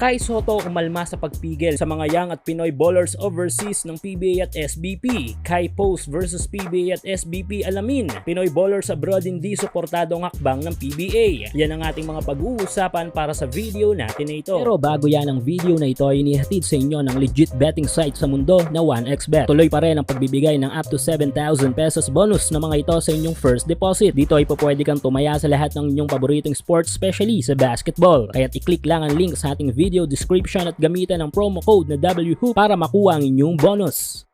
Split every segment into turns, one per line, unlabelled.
Kai Sotto umalma sa pagpigil sa mga young at Pinoy bowlers overseas ng PBA at SBP. Kai Post versus PBA at SBP alamin. Pinoy bowlers abroad hindi suportado ang hakbang ng PBA. Yan ang ating mga pag-uusapan para sa video natin na ito. Pero bago yan ang video na ito ay inihatid sa inyo ng legit betting site sa mundo na 1xBet. Tuloy pa rin ang pagbibigay ng up to 7,000 pesos bonus na mga ito sa inyong first deposit. Dito ay pwede kang tumaya sa lahat ng inyong paboritong sports, especially sa basketball. Kaya't i-click lang ang link sa ating video description at gamitan ang promo code na WHOOP para makuha ang inyong bonus.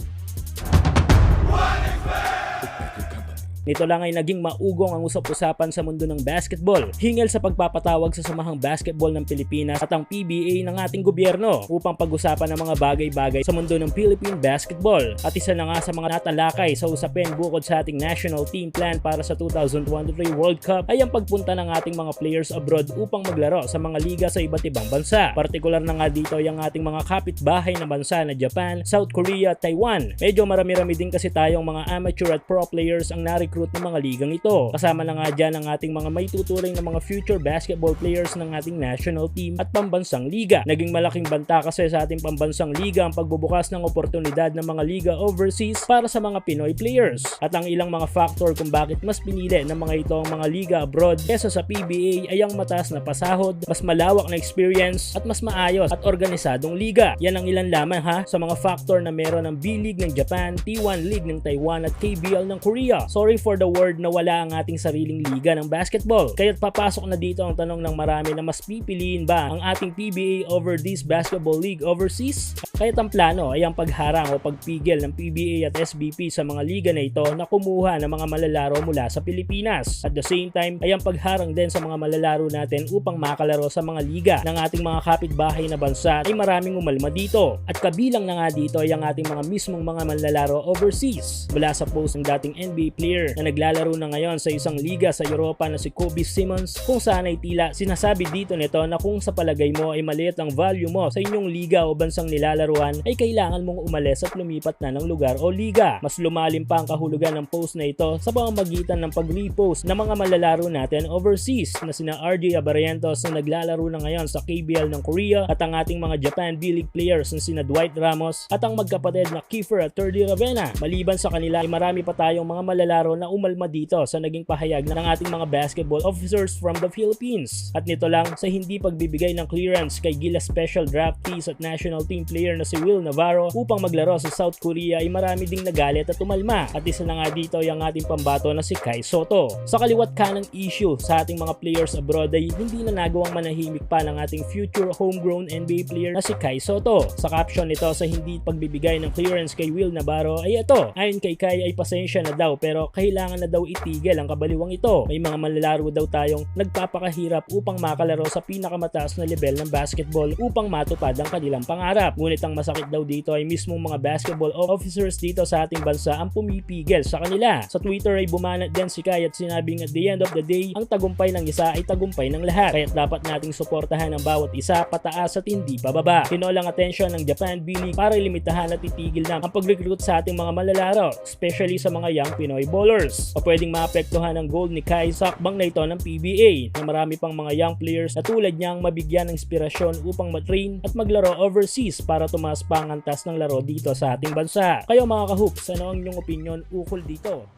Nito lang ay naging maugong ang usap-usapan sa mundo ng basketball hinggil sa pagpapatawag sa Samahang Basketball ng Pilipinas at ang PBA ng ating gobyerno upang pag-usapan ang mga bagay-bagay sa mundo ng Philippine basketball. At isa na nga sa mga natalakay sa usapin bukod sa ating national team plan para sa 2023 World Cup ay ang pagpunta ng ating mga players abroad upang maglaro sa mga liga sa iba't ibang bansa. Partikular na nga dito ay ang ating mga kapitbahay na bansa na Japan, South Korea, Taiwan. Medyo marami-rami din kasi tayong mga amateur at pro players ang na-recruit ng mga ligang ito. Kasama na nga dyan ang ating mga may tuturing na mga future basketball players ng ating national team at pambansang liga. Naging malaking banta kasi sa ating pambansang liga ang pagbubukas ng oportunidad ng mga liga overseas para sa mga Pinoy players. At ang ilang mga factor kung bakit mas pinili ng mga ito ang mga liga abroad kesa sa PBA ay ang mataas na pasahod, mas malawak na experience at mas maayos at organisadong liga. Yan ang ilan lamang sa mga factor na meron ng B-League ng Japan, T1 League ng Taiwan at KBL ng Korea. Sorry for the word na wala ang ating sariling liga ng basketball. Kaya't papasok na dito ang tanong ng marami na mas pipiliin ba ang ating PBA over this basketball league overseas? Kaya't ang plano ay ang pagharang o pagpigil ng PBA at SBP sa mga liga na ito na kumuha ng mga malalaro mula sa Pilipinas. At the same time ay ang pagharang din sa mga malalaro natin upang makalaro sa mga liga ng ating mga kapitbahay na bansa ay maraming umalma dito. At kabilang na nga dito ay ang ating mga mismong mga malalaro overseas. Mula sa post ng dating NBA player na naglalaro na ngayon sa isang liga sa Europa na si Kobe Simmons, kung saan ay tila sinasabi dito nito na kung sa palagay mo ay maliit ang value mo sa inyong liga o bansang nilalaruan ay kailangan mong umalis at lumipat na ng lugar o liga. Mas lumalim pa ang kahulugan ng post na ito sa pamamagitan ng pag-repost ng mga malalaro natin overseas na sina RJ Abarrientos na naglalaro na ngayon sa KBL ng Korea at ang ating mga Japan B-League players na sina Dwight Ramos at ang magkapatid na Kiefer at Turdy Ravena. Maliban sa kanila ay marami pa tayong mga malalaro na umalma dito sa naging pahayag ng ating mga basketball officers from the Philippines. At nito lang sa hindi pagbibigay ng clearance kay Gilas Special Draftees at national team player na si Will Navarro upang maglaro sa South Korea ay marami ding nagalit at umalma. At isa na nga dito ay ang ating pambato na si Kai Sotto. Sa kaliwat kanang issue sa ating mga players abroad ay hindi na nagawang manahimik pa ng ating future homegrown NBA player na si Kai Sotto. Sa caption nito sa hindi pagbibigay ng clearance kay Will Navarro ay ito. Ayon kay Kai ay pasensya na daw pero kailangan na daw itigil ang kabaliwang ito. May mga malalaro daw tayong nagpapakahirap upang makalaro sa pinakamataas na level ng basketball upang matupad ang kanilang pangarap. Ngunit ang masakit daw dito ay mismong mga basketball officers dito sa ating bansa ang pumipigil sa kanila. Sa Twitter ay bumanat din si Kai at sinabing at the end of the day, ang tagumpay ng isa ay tagumpay ng lahat. Kaya't dapat nating suportahan ang bawat isa pataas at hindi pababa. Kinolang atensyon ng Japan B-League para limitahan at itigil na ang pag-recruit sa ating mga malalaro, especially sa mga young Pinoy bowlers. O pwedeng maapektuhan ang goal ni Kai sa akbang na ito ng PBA na marami pang mga young players na tulad niyang mabigyan ng inspirasyon upang matrain at maglaro overseas para tumaas pa ang antas ng laro dito sa ating bansa. Kayo mga ka-hoops, ano ang inyong opinion ukol dito?